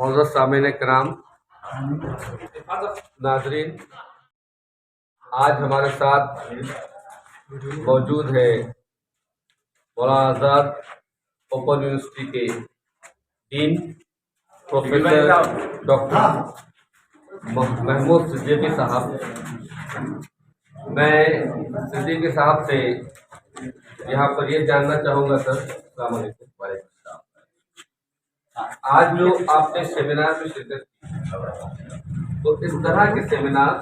معزز سامعین کرام، ناظرین، آج ہمارے ساتھ موجود ہے مولانا آزاد اوپن یونیورسٹی کے ڈین پروفیسر ڈاکٹر محمود صدیقی صاحب۔ میں صدیقی صاحب سے یہاں پر یہ جاننا چاہوں گا سر، السلام علیکم۔ وعلیکم السلام۔ آج جو آپ نے سیمینار میں شرکت کی، تو اس طرح کے سیمینار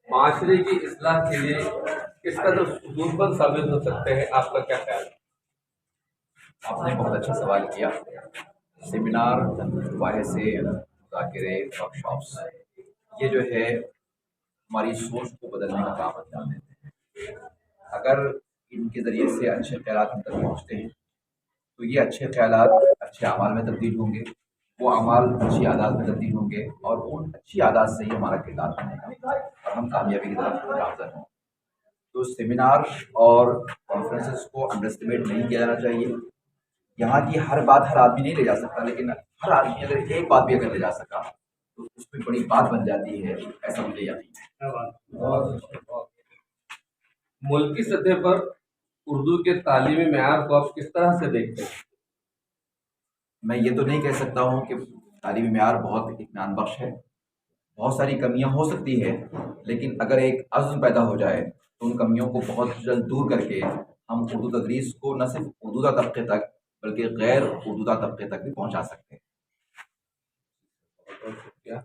معاشرے کی اصلاح کے لیے کس قدر سود مند ثابت ہو سکتے ہیں، آپ کا کیا خیال ہے؟ آپ نے بہت اچھا سوال کیا۔ سیمینار، مباحثے، مذاکرے، ورک شاپس، یہ جو ہے ہماری سوچ کو بدلنے کا کام انجام دیتے ہیں۔ اگر ان کے ذریعے سے اچھے خیالات ہم تک پہنچتے ہیں تو یہ اچھے خیالات اچھے اعمال میں تبدیل ہوں گے، وہ اعمال اچھی عادات میں تبدیل ہوں گے، اور ان اچھی عادات سے ہی ہمارا کردار بنے گا اور ہم کامیابی کی طرف گامزن ہوں۔ تو سیمینار اور کانفرنسز کو انڈر اسٹیمیٹ نہیں کیا جانا چاہیے۔ یہاں کی ہر بات ہر آدمی نہیں لے جا سکتا، لیکن ہر آدمی اگر ایک بات بھی اگر لے جا سکا تو اس میں بڑی بات بن جاتی ہے، ایسا مجھے یقین ہے۔ ملکی سطح پر اردو کے تعلیمی معیار کو آپ کس طرح سے دیکھتے ہیں؟ میں یہ تو نہیں کہہ سکتا ہوں کہ تعلیمی معیار بہت اطمینان بخش ہے، بہت ساری کمیاں ہو سکتی ہے، لیکن اگر ایک عزم پیدا ہو جائے تو ان کمیوں کو بہت جلد دور کر کے ہم اردو تدریس کو نہ صرف اردودہ طبقے تک بلکہ غیر اردودہ طبقے تک بھی پہنچا سکتے ہیں۔ بہت شکریہ۔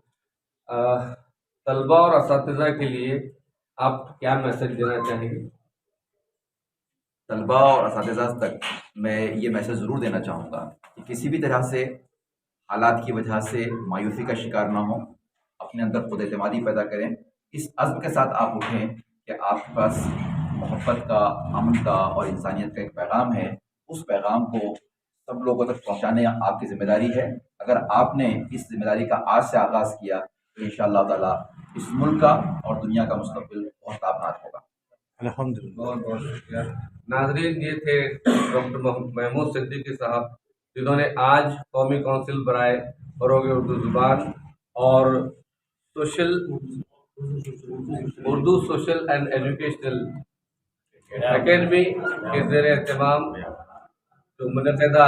طلباء اور اساتذہ کے لیے آپ کیا میسج دینا چاہیں گے؟ طلباء اور اساتذہ تک میں یہ میسج ضرور دینا چاہوں گا کہ کسی بھی طرح سے حالات کی وجہ سے مایوسی کا شکار نہ ہوں، اپنے اندر خود اعتمادی پیدا کریں، اس عزم کے ساتھ آپ اٹھیں کہ آپ کے پاس محبت کا، امن کا اور انسانیت کا ایک پیغام ہے۔ اس پیغام کو سب لوگوں تک پہنچانے آپ کی ذمہ داری ہے۔ اگر آپ نے اس ذمہ داری کا آج سے آغاز کیا تو انشاءاللہ تعالیٰ اس ملک کا اور دنیا کا مستقبل بہت تابناک ہوگا۔ الحمدللہ۔ بہت بہت شکریہ۔ ناظرین، یہ تھے ڈاکٹر محمود صدیقی صاحب، جنہوں نے آج قومی کونسل برائے فروغ اردو زبان اور Urdu social and educational academy کے زیر اہتمام جو منعقدہ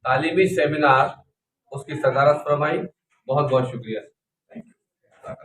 تعلیمی سیمینار اس کی صدارت فرمائی۔ بہت بہت شکریہ۔